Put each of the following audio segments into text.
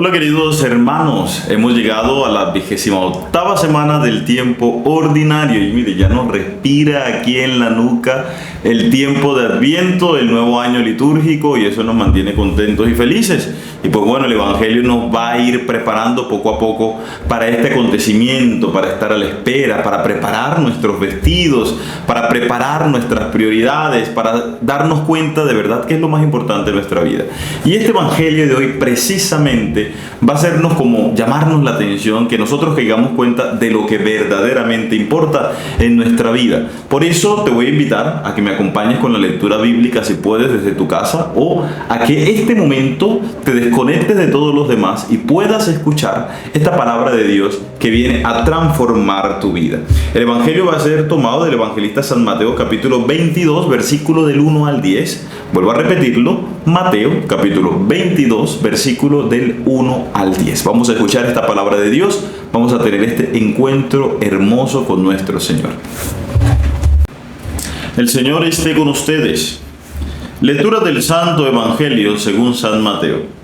Hola queridos hermanos, hemos llegado a la 28ª semana del tiempo ordinario y mire, ya nos respira aquí en la nuca el tiempo de Adviento, el nuevo año litúrgico, y eso nos mantiene contentos y felices. Y pues bueno, el Evangelio nos va a ir preparando poco a poco para este acontecimiento, para estar a la espera, para preparar nuestros vestidos, para preparar nuestras prioridades, para darnos cuenta de verdad qué es lo más importante de nuestra vida. Y este Evangelio de hoy precisamente va a hacernos como llamarnos la atención, que nosotros caigamos cuenta de lo que verdaderamente importa en nuestra vida. Por eso te voy a invitar a que me acompañes con la lectura bíblica, si puedes, desde tu casa, o a que este momento te desconectes de todos los demás y puedas escuchar esta palabra de Dios que viene a transformar tu vida. El Evangelio va a ser tomado del evangelista San Mateo, capítulo 22, versículo del 1 al 10. Vuelvo a repetirlo, Mateo, capítulo 22, versículo del 1 al 10. Vamos a escuchar esta palabra de Dios, vamos a tener este encuentro hermoso con nuestro Señor. El Señor esté con ustedes. Lectura del Santo Evangelio según San Mateo.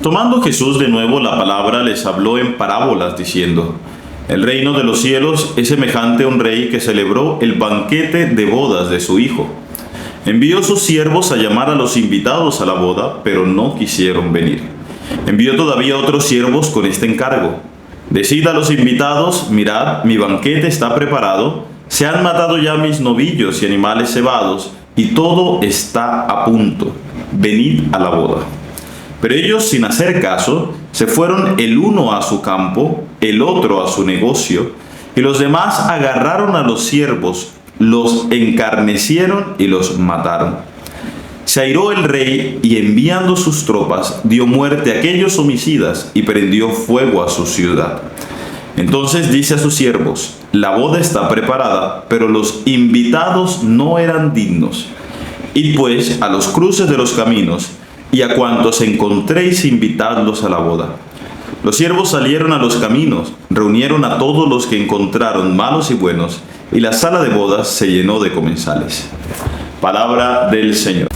Tomando Jesús de nuevo la palabra, les habló en parábolas, diciendo: El reino de los cielos es semejante a un rey que celebró el banquete de bodas de su hijo. Envió sus siervos a llamar a los invitados a la boda, pero no quisieron venir. Envió todavía otros siervos con este encargo: Decid a los invitados, mirad, mi banquete está preparado, se han matado ya mis novillos y animales cebados, y todo está a punto. Venid a la boda. Pero ellos, sin hacer caso, se fueron el uno a su campo, el otro a su negocio, y los demás agarraron a los siervos, los encarnecieron y los mataron. Se airó el rey y, enviando sus tropas, dio muerte a aquellos homicidas y prendió fuego a su ciudad. Entonces dice a sus siervos: La boda está preparada, pero los invitados no eran dignos. Id pues a los cruces de los caminos, y a cuantos encontréis invitadlos a la boda. Los siervos salieron a los caminos, reunieron a todos los que encontraron, malos y buenos, y la sala de bodas se llenó de comensales. Palabra del Señor.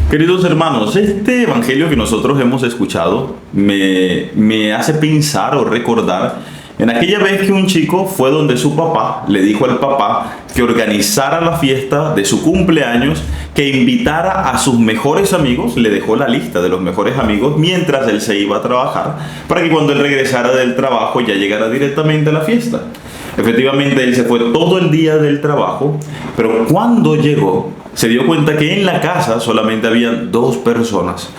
Queridos hermanos, este evangelio que nosotros hemos escuchado me hace pensar o recordar en aquella vez que un chico fue donde su papá, le dijo al papá que organizara la fiesta de su cumpleaños, que invitara a sus mejores amigos, le dejó la lista de los mejores amigos mientras él se iba a trabajar, para que cuando él regresara del trabajo ya llegara directamente a la fiesta. Efectivamente, él se fue todo el día del trabajo, pero cuando llegó, se dio cuenta que en la casa solamente habían 2 personas.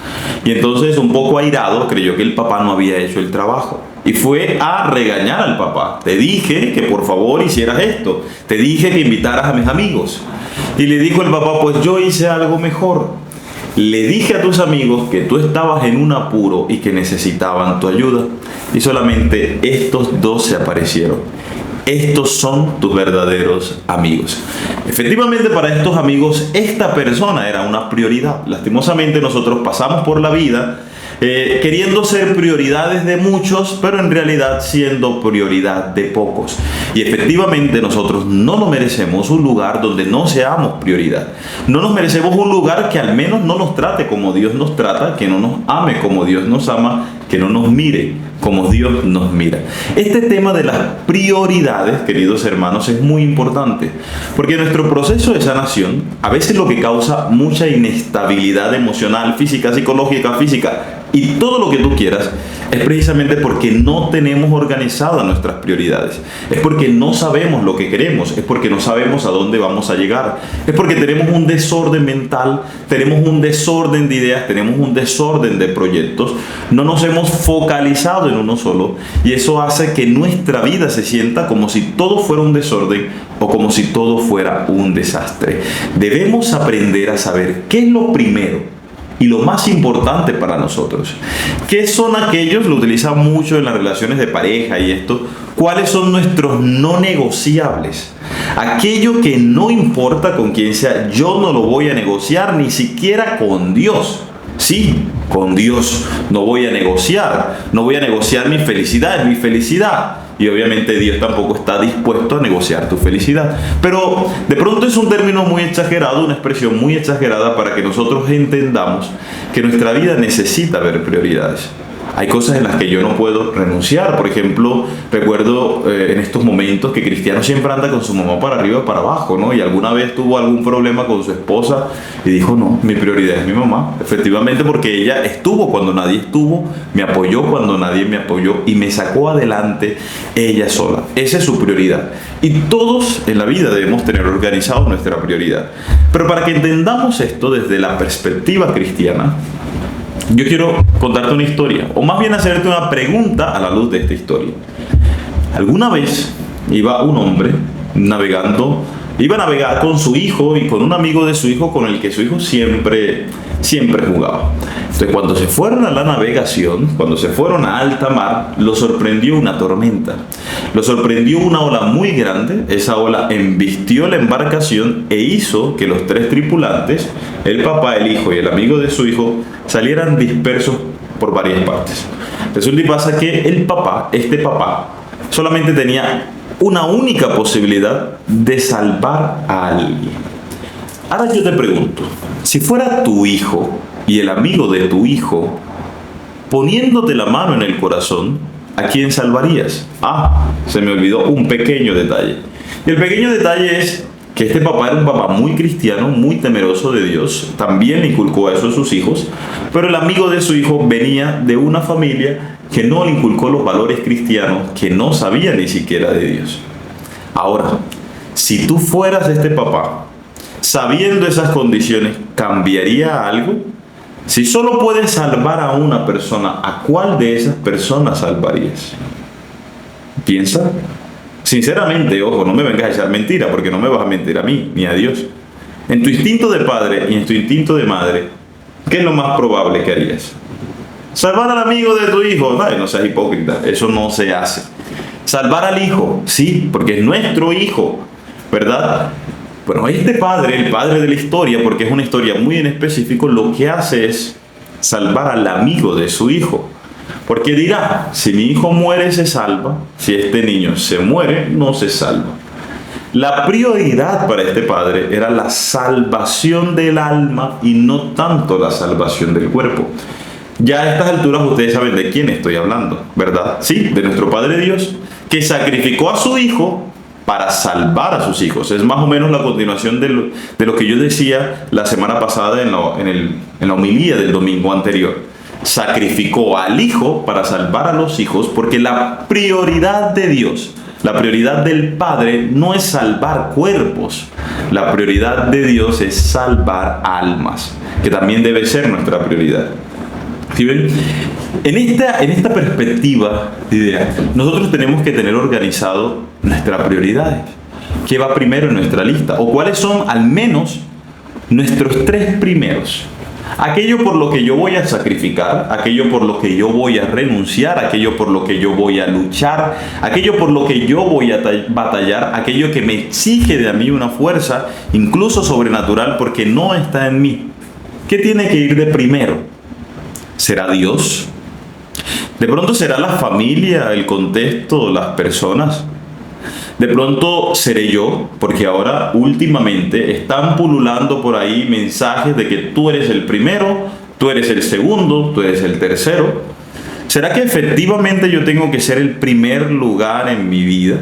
Y entonces, un poco airado, creyó que el papá no había hecho el trabajo. Y fue a regañar al papá. Te dije que por favor hicieras esto. Te dije que invitaras a mis amigos. Y le dijo el papá: pues yo hice algo mejor. Le dije a tus amigos que tú estabas en un apuro y que necesitaban tu ayuda. Y solamente estos 2 se aparecieron. Estos son tus verdaderos amigos. Efectivamente, para estos amigos, esta persona era una prioridad. Lastimosamente, nosotros pasamos por la vida queriendo ser prioridades de muchos, pero en realidad siendo prioridad de pocos. Y efectivamente nosotros no nos merecemos un lugar donde no seamos prioridad. No nos merecemos un lugar que al menos no nos trate como Dios nos trata, que no nos ame como Dios nos ama, que no nos mire como Dios nos mira. Este tema de las prioridades, queridos hermanos, es muy importante, porque nuestro proceso de sanación, a veces lo que causa mucha inestabilidad emocional, física, psicológica, y todo lo que tú quieras, es precisamente porque no tenemos organizadas nuestras prioridades. Es porque no sabemos lo que queremos, es porque no sabemos a dónde vamos a llegar, es porque tenemos un desorden mental, tenemos un desorden de ideas, tenemos un desorden de proyectos, no nos hemos focalizado en uno solo, y eso hace que nuestra vida se sienta como si todo fuera un desorden o como si todo fuera un desastre. Debemos aprender a saber qué es lo primero y lo más importante para nosotros. ¿Qué son aquellos? Lo utilizan mucho en las relaciones de pareja y esto. ¿Cuáles son nuestros no negociables? Aquello que no importa con quién sea, yo no lo voy a negociar ni siquiera con Dios. Sí, con Dios no voy a negociar. No voy a negociar mi felicidad, es mi felicidad. y obviamente Dios tampoco está dispuesto a negociar tu felicidad. Pero de pronto es un término muy exagerado, una expresión muy exagerada para que nosotros entendamos que nuestra vida necesita ver prioridades. Hay cosas en las que yo no puedo renunciar. Por ejemplo, recuerdo en estos momentos que Cristiano siempre anda con su mamá para arriba y para abajo, ¿no? Y alguna vez tuvo algún problema con su esposa y dijo, no, mi prioridad es mi mamá. Efectivamente, porque ella estuvo cuando nadie estuvo, me apoyó cuando nadie me apoyó y me sacó adelante ella sola. Esa es su prioridad. Y todos en la vida debemos tener organizado nuestra prioridad. Pero para que entendamos esto desde la perspectiva cristiana, yo quiero contarte una historia, o más bien hacerte una pregunta a la luz de esta historia. Alguna vez iba un hombre iba a navegar con su hijo y con un amigo de su hijo con el que su hijo siempre jugaba. Entonces, cuando se fueron a la navegación, cuando se fueron a alta mar, lo sorprendió una tormenta. Lo sorprendió una ola muy grande. Esa ola embistió la embarcación e hizo que los tres tripulantes, el papá, el hijo y el amigo de su hijo, salieran dispersos por varias partes. Resulta y pasa que este papá, solamente tenía una única posibilidad de salvar a alguien. Ahora yo te pregunto, si fuera tu hijo y el amigo de tu hijo poniéndote la mano en el corazón, ¿a quién salvarías? Se me olvidó un pequeño detalle. Y el pequeño detalle es que este papá era un papá muy cristiano, muy temeroso de Dios, también le inculcó eso a sus hijos, pero el amigo de su hijo venía de una familia que no le inculcó los valores cristianos, que no sabía ni siquiera de Dios. Ahora, si tú fueras este papá, sabiendo esas condiciones, ¿cambiaría algo? Si solo puedes salvar a una persona, ¿a cuál de esas personas salvarías? Piensa. Sinceramente, ojo, no me vengas a echar mentira, porque no me vas a mentir a mí, ni a Dios. En tu instinto de padre y en tu instinto de madre, ¿qué es lo más probable que harías? ¿Salvar al amigo de tu hijo? No seas hipócrita, eso no se hace. ¿Salvar al hijo? Sí, porque es nuestro hijo, ¿verdad? Bueno, este padre, el padre de la historia, porque es una historia muy en específico, lo que hace es salvar al amigo de su hijo. Porque dirá, si mi hijo muere se salva, si este niño se muere no se salva. La prioridad para este padre era la salvación del alma y no tanto la salvación del cuerpo. Ya a estas alturas ustedes saben de quién estoy hablando, ¿verdad? Sí, de nuestro Padre Dios, que sacrificó a su hijo para salvar a sus hijos. Es más o menos la continuación de lo que yo decía la semana pasada en la homilía del domingo anterior. Sacrificó al hijo para salvar a los hijos, porque la prioridad de Dios, la prioridad del Padre no es salvar cuerpos. La prioridad de Dios es salvar almas, que también debe ser nuestra prioridad. ¿Sí ven? En esta perspectiva de idea, nosotros tenemos que tener organizado nuestras prioridades. ¿Qué va primero en nuestra lista? ¿O cuáles son al menos nuestros tres primeros? Aquello por lo que yo voy a sacrificar, aquello por lo que yo voy a renunciar, aquello por lo que yo voy a luchar, aquello por lo que yo voy a batallar, aquello que me exige de mí una fuerza, incluso sobrenatural, porque no está en mí. ¿Qué tiene que ir de primero? ¿Será Dios? ¿De pronto será la familia, el contexto, las personas? De pronto seré yo, porque ahora últimamente están pululando por ahí mensajes de que tú eres el primero, tú eres el segundo, tú eres el tercero. ¿Será que efectivamente yo tengo que ser el primer lugar en mi vida?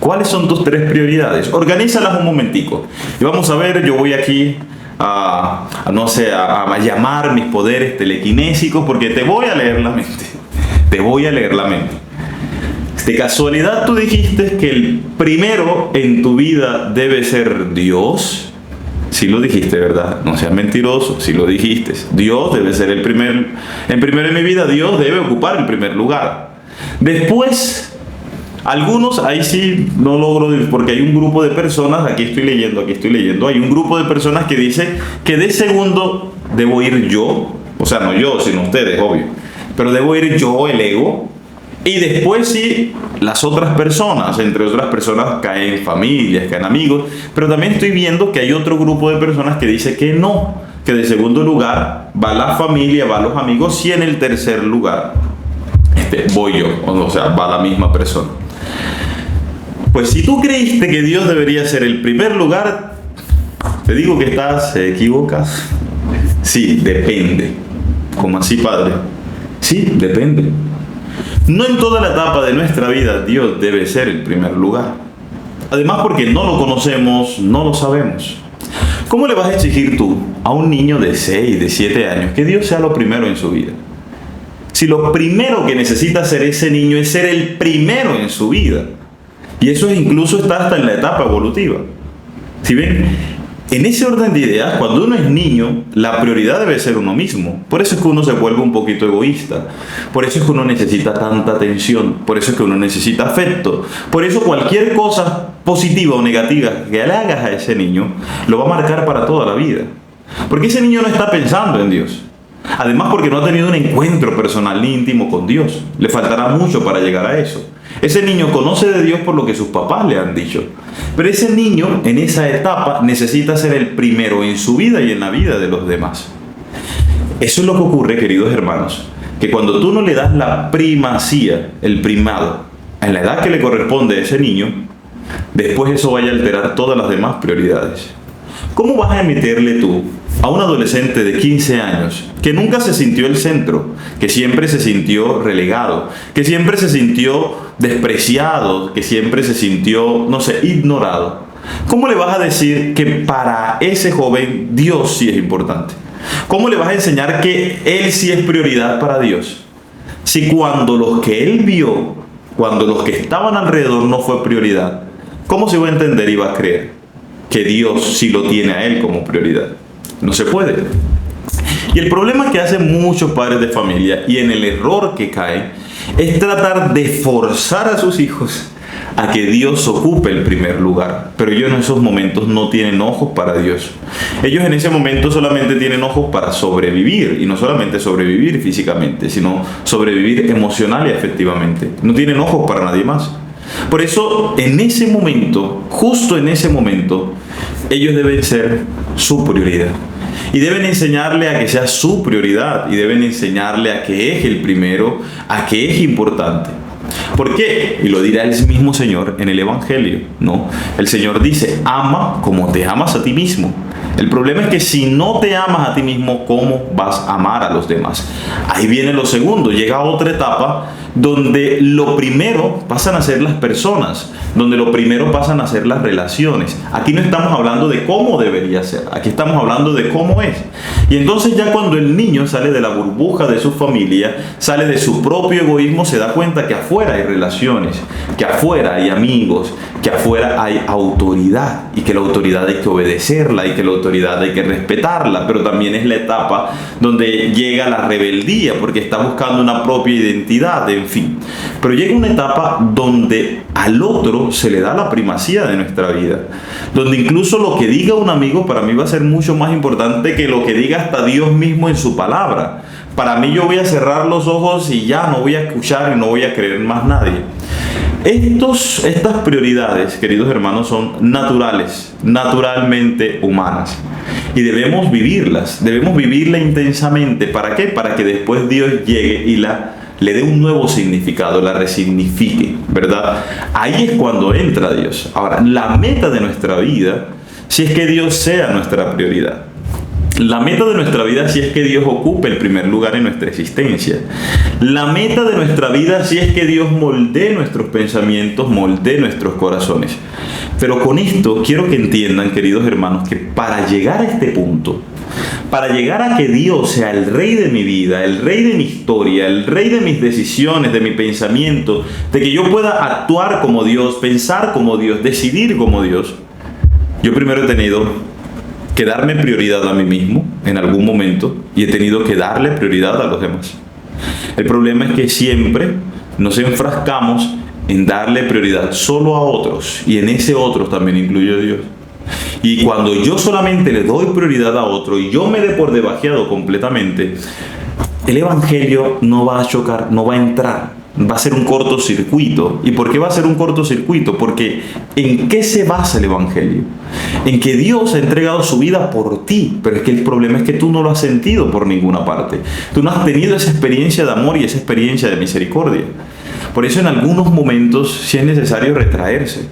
¿Cuáles son tus tres prioridades? Organízalas un momentico. Y vamos a ver, yo voy aquí a llamar mis poderes telequinésicos, porque te voy a leer la mente. Te voy a leer la mente. De casualidad tú dijiste que el primero en tu vida debe ser Dios. Sí lo dijiste, ¿verdad? No seas mentiroso, sí lo dijiste. Dios debe ser el primero en mi vida. Dios debe ocupar el primer lugar. Después, algunos, ahí sí no logro, porque hay un grupo de personas, aquí estoy leyendo, hay un grupo de personas que dice que de segundo debo ir yo, o sea, no yo, sino ustedes, obvio, pero debo ir yo, el ego. Y después sí, las otras personas, entre otras personas caen familias, caen amigos, pero también estoy viendo que hay otro grupo de personas que dice que no, que de segundo lugar va la familia, va los amigos, y en el tercer lugar voy yo, o sea, va la misma persona. Pues si tú creíste que Dios debería ser el primer lugar, te digo que te equivocas. Sí, depende. ¿Cómo así, Padre? Sí, depende. No en toda la etapa de nuestra vida Dios debe ser el primer lugar. Además, porque no lo conocemos, no lo sabemos. ¿Cómo le vas a exigir tú a un niño de 6, de 7 años que Dios sea lo primero en su vida? Si lo primero que necesita hacer ese niño es ser el primero en su vida. Y eso incluso está hasta en la etapa evolutiva. ¿Sí ven? En ese orden de ideas, cuando uno es niño, la prioridad debe ser uno mismo. Por eso es que uno se vuelve un poquito egoísta. Por eso es que uno necesita tanta atención. Por eso es que uno necesita afecto. Por eso cualquier cosa positiva o negativa que le hagas a ese niño, lo va a marcar para toda la vida. Porque ese niño no está pensando en Dios. Además, porque no ha tenido un encuentro personal ni íntimo con Dios. Le faltará mucho para llegar a eso. Ese niño conoce de Dios por lo que sus papás le han dicho. Pero ese niño en esa etapa necesita ser el primero en su vida y en la vida de los demás. Eso es lo que ocurre, queridos hermanos, que cuando tú no le das la primacía, el primado, en la edad que le corresponde a ese niño, después eso vaya a alterar todas las demás prioridades. ¿Cómo vas a meterle tú a un adolescente de 15 años que nunca se sintió el centro, que siempre se sintió relegado, que siempre se sintió despreciado, que siempre se sintió, ignorado? ¿Cómo le vas a decir que para ese joven Dios sí es importante? ¿Cómo le vas a enseñar que Él sí es prioridad para Dios? Si cuando los que Él vio, cuando los que estaban alrededor no fue prioridad, ¿cómo se va a entender y va a creer que Dios sí lo tiene a Él como prioridad? No se puede. Y el problema que hacen muchos padres de familia, y en el error que caen, es tratar de forzar a sus hijos a que Dios ocupe el primer lugar. Pero ellos en esos momentos no tienen ojos para Dios. Ellos en ese momento solamente tienen ojos para sobrevivir, y no solamente sobrevivir físicamente, sino sobrevivir emocional y afectivamente. No tienen ojos para nadie más. Por eso, en ese momento, justo en ese momento, ellos deben ser su prioridad. Y deben enseñarle a que sea su prioridad. Y deben enseñarle a que es el primero, a que es importante. ¿Por qué? Y lo dirá el mismo Señor en el Evangelio, ¿no? El Señor dice, ama como te amas a ti mismo. El problema es que si no te amas a ti mismo, ¿cómo vas a amar a los demás? Ahí viene lo segundo. Llega otra etapa donde lo primero pasan a ser las personas, donde lo primero pasan a ser las relaciones. Aquí no estamos hablando de cómo debería ser, aquí estamos hablando de cómo es. Y entonces ya cuando el niño sale de la burbuja de su familia, sale de su propio egoísmo, se da cuenta que afuera hay relaciones, que afuera hay amigos, que afuera hay autoridad, y que la autoridad hay que obedecerla, y que la autoridad hay que respetarla. Pero también es la etapa donde llega la rebeldía, porque está buscando una propia identidad, en fin. Pero llega una etapa donde al otro se le da la primacía de nuestra vida, donde incluso lo que diga un amigo para mí va a ser mucho más importante que lo que diga hasta Dios mismo en su palabra. Para mí, yo voy a cerrar los ojos y ya no voy a escuchar y no voy a creer en más nadie. Estas prioridades, queridos hermanos, son naturales, naturalmente humanas. Y debemos vivirlas intensamente. ¿Para qué? Para que después Dios llegue y le dé un nuevo significado, la resignifique, ¿verdad? Ahí es cuando entra Dios. Ahora, la meta de nuestra vida, si es que Dios sea nuestra prioridad. La meta de nuestra vida si es que Dios ocupe el primer lugar en nuestra existencia. La meta de nuestra vida si es que Dios moldee nuestros pensamientos, moldee nuestros corazones. Pero con esto quiero que entiendan, queridos hermanos, que para llegar a este punto, para llegar a que Dios sea el rey de mi vida, el rey de mi historia, el rey de mis decisiones, de mi pensamiento, de que yo pueda actuar como Dios, pensar como Dios, decidir como Dios, yo primero he tenido que darme prioridad a mí mismo en algún momento, y he tenido que darle prioridad a los demás. El problema es que siempre nos enfrascamos en darle prioridad solo a otros, y en ese otros también incluye a Dios. Y cuando yo solamente le doy prioridad a otro y yo me dé por debajeado completamente, el Evangelio no va a chocar, no va a entrar. Va a ser un cortocircuito. ¿Y por qué va a ser un cortocircuito? Porque ¿en qué se basa el Evangelio? En que Dios ha entregado su vida por ti. Pero es que el problema es que tú no lo has sentido por ninguna parte. Tú no has tenido esa experiencia de amor y esa experiencia de misericordia. Por eso en algunos momentos sí es necesario retraerse.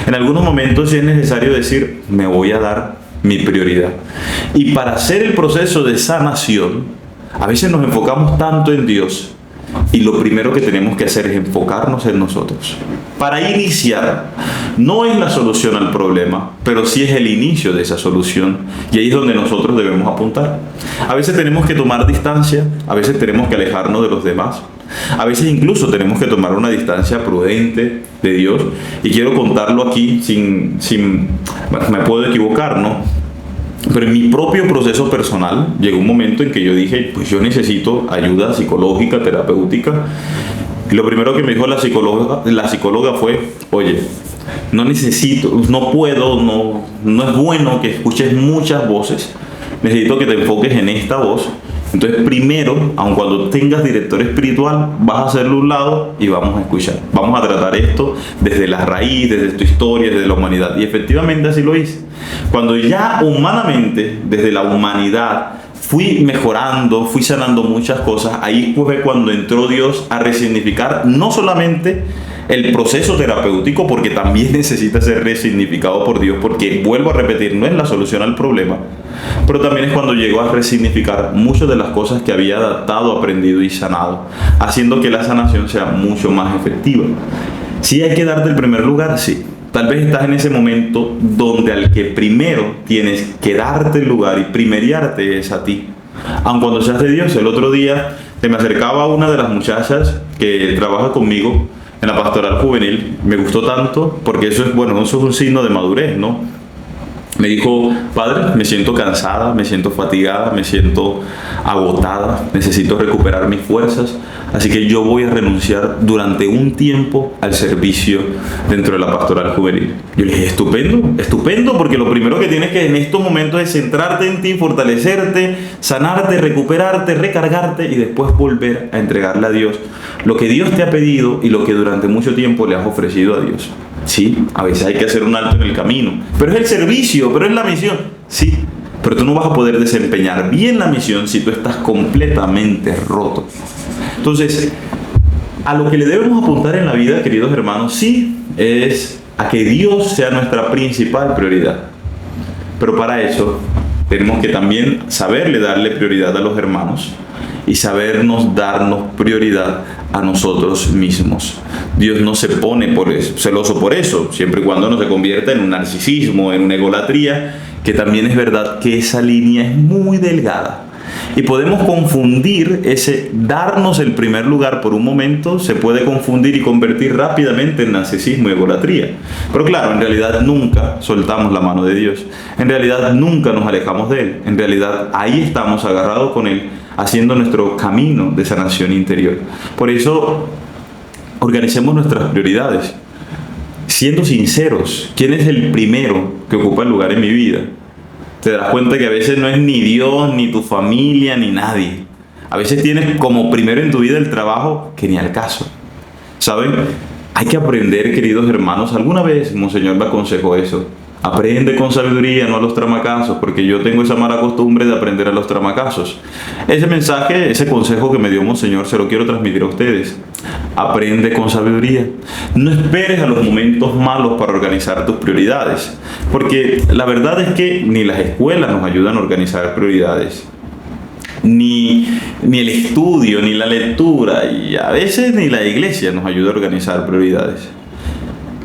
En algunos momentos sí es necesario decir, me voy a dar mi prioridad. Y para hacer el proceso de sanación, a veces nos enfocamos tanto en Dios y lo primero que tenemos que hacer es enfocarnos en nosotros. Para iniciar, no es la solución al problema, pero sí es el inicio de esa solución, y ahí es donde nosotros debemos apuntar. A veces tenemos que tomar distancia, a veces tenemos que alejarnos de los demás, a veces incluso tenemos que tomar una distancia prudente de Dios, y quiero contarlo aquí bueno, me puedo equivocar, ¿no? Pero en mi propio proceso personal llegó un momento en que yo dije, pues yo necesito ayuda psicológica, terapéutica. Y lo primero que me dijo la psicóloga fue, oye, no necesito, no puedo, no es bueno que escuches muchas voces. Necesito que te enfoques en esta voz. Entonces primero, aun cuando tengas director espiritual, vas a hacerlo a un lado y vamos a escuchar. Vamos a tratar esto desde la raíz, desde tu historia, desde la humanidad. Y efectivamente así lo hice. Cuando ya humanamente, desde la humanidad, fui mejorando, fui sanando muchas cosas, ahí fue cuando entró Dios a resignificar no solamente el proceso terapéutico, porque también necesita ser resignificado por Dios, porque vuelvo a repetir, no es la solución al problema, pero también es cuando llegó a resignificar muchas de las cosas que había adaptado, aprendido y sanado, haciendo que la sanación sea mucho más efectiva. ¿Sí hay que darte el primer lugar? Sí. Tal vez estás en ese momento donde al que primero tienes que darte el lugar y primeriarte es a ti. Aun cuando seas de Dios. El otro día se me acercaba una de las muchachas que trabaja conmigo en la pastoral juvenil. Me gustó tanto porque eso es un signo de madurez, ¿no? Me dijo, padre, me siento cansada, me siento fatigada, me siento agotada, necesito recuperar mis fuerzas, así que yo voy a renunciar durante un tiempo al servicio dentro de la pastoral juvenil. Yo le dije, estupendo, porque lo primero que tienes que en estos momentos es centrarte en ti, fortalecerte, sanarte, recuperarte, recargarte y después volver a entregarle a Dios lo que Dios te ha pedido y lo que durante mucho tiempo le has ofrecido a Dios. Sí, a veces hay que hacer un alto en el camino, pero es el servicio, pero es la misión. Sí, pero tú no vas a poder desempeñar bien la misión si tú estás completamente roto. Entonces, a lo que le debemos apuntar en la vida, queridos hermanos, sí, es a que Dios sea nuestra principal prioridad. Pero para eso tenemos que también saberle darle prioridad a los hermanos y sabernos darnos prioridad a nosotros mismos. Dios no se pone celoso por eso, siempre y cuando no se convierta en un narcisismo, en una egolatría, que también es verdad que esa línea es muy delgada. Y podemos confundir ese darnos el primer lugar por un momento, se puede confundir y convertir rápidamente en narcisismo y egolatría. Pero claro, en realidad nunca soltamos la mano de Dios. En realidad nunca nos alejamos de Él. En realidad ahí estamos agarrados con Él, haciendo nuestro camino de sanación interior. Por eso, organicemos nuestras prioridades. Siendo sinceros, ¿quién es el primero que ocupa el lugar en mi vida? Te das cuenta que a veces no es ni Dios, ni tu familia, ni nadie. A veces tienes como primero en tu vida el trabajo, que ni al caso. ¿Saben? Hay que aprender, queridos hermanos. Alguna vez Monseñor me aconsejó eso. Aprende con sabiduría, no a los tramacazos, porque yo tengo esa mala costumbre de aprender a los tramacazos. Ese mensaje, ese consejo que me dio Monseñor, se lo quiero transmitir a ustedes. Aprende con sabiduría. No esperes a los momentos malos para organizar tus prioridades, porque la verdad es que ni las escuelas nos ayudan a organizar prioridades, ni el estudio, ni la lectura, y a veces ni la iglesia nos ayuda a organizar prioridades.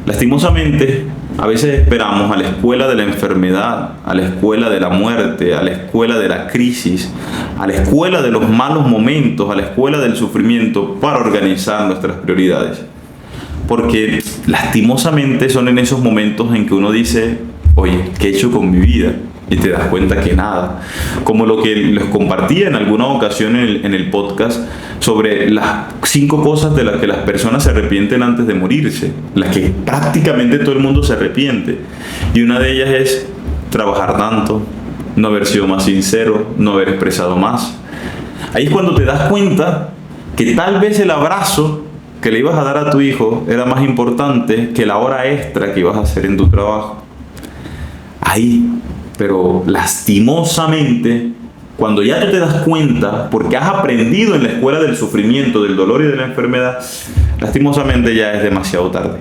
Lastimosamente, a veces esperamos a la escuela de la enfermedad, a la escuela de la muerte, a la escuela de la crisis, a la escuela de los malos momentos, a la escuela del sufrimiento para organizar nuestras prioridades. Porque lastimosamente son en esos momentos en que uno dice, oye, ¿qué he hecho con mi vida? Y te das cuenta que nada. Como lo que les compartía en alguna ocasión en el podcast sobre las 5 cosas de las que las personas se arrepienten antes de morirse, las que prácticamente todo el mundo se arrepiente. Y una de ellas es trabajar tanto, no haber sido más sincero, no haber expresado más. Ahí es cuando te das cuenta que tal vez el abrazo que le ibas a dar a tu hijo era más importante que la hora extra que ibas a hacer en tu trabajo. Ahí. Pero lastimosamente, cuando ya tú te das cuenta, porque has aprendido en la escuela del sufrimiento, del dolor y de la enfermedad, lastimosamente ya es demasiado tarde.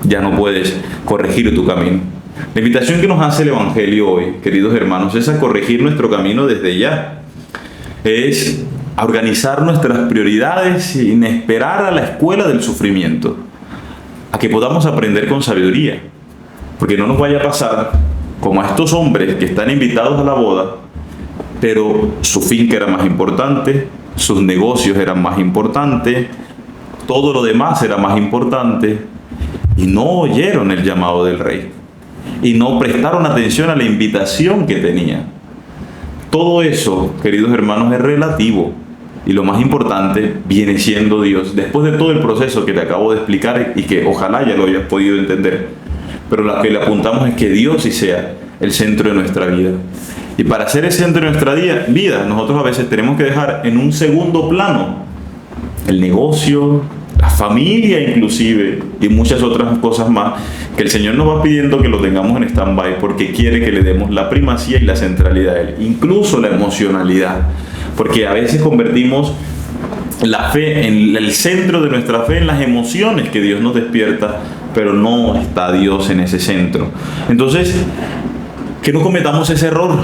ya no puedes corregir tu camino. La invitación que nos hace el Evangelio hoy, queridos hermanos, es a corregir nuestro camino desde ya. Es a organizar nuestras prioridades sin esperar a la escuela del sufrimiento, a que podamos aprender con sabiduría, porque no nos vaya a pasar como a estos hombres que están invitados a la boda, pero su finca era más importante, sus negocios eran más importantes, todo lo demás era más importante, y no oyeron el llamado del rey, y no prestaron atención a la invitación que tenía. Todo eso, queridos hermanos, es relativo, y lo más importante viene siendo Dios, después de todo el proceso que te acabo de explicar y que ojalá ya lo hayas podido entender. Pero lo que le apuntamos es que Dios sí sea el centro de nuestra vida. Y para ser el centro de nuestra vida, nosotros a veces tenemos que dejar en un segundo plano el negocio, la familia inclusive, y muchas otras cosas más, que el Señor nos va pidiendo que lo tengamos en stand-by porque quiere que le demos la primacía y la centralidad a Él, incluso la emocionalidad. Porque a veces convertimos la fe, en el centro de nuestra fe, en las emociones que Dios nos despierta, pero no está Dios en ese centro. Entonces, que no cometamos ese error,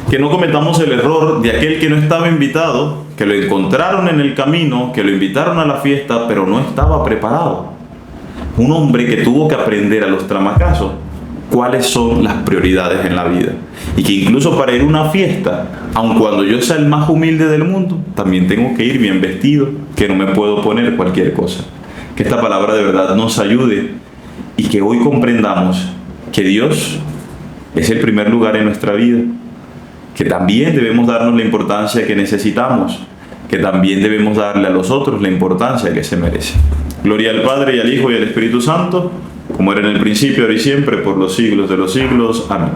que no cometamos el error de aquel que no estaba invitado, que lo encontraron en el camino, que lo invitaron a la fiesta, pero no estaba preparado. Un hombre que tuvo que aprender a los tramacazos cuáles son las prioridades en la vida. Y que incluso para ir a una fiesta, aun cuando yo sea el más humilde del mundo, también tengo que ir bien vestido, que no me puedo poner cualquier cosa. Que esta palabra de verdad nos ayude y que hoy comprendamos que Dios es el primer lugar en nuestra vida, que también debemos darnos la importancia que necesitamos, que también debemos darle a los otros la importancia que se merece. Gloria al Padre, y al Hijo, y al Espíritu Santo, como era en el principio, ahora y siempre, por los siglos de los siglos. Amén.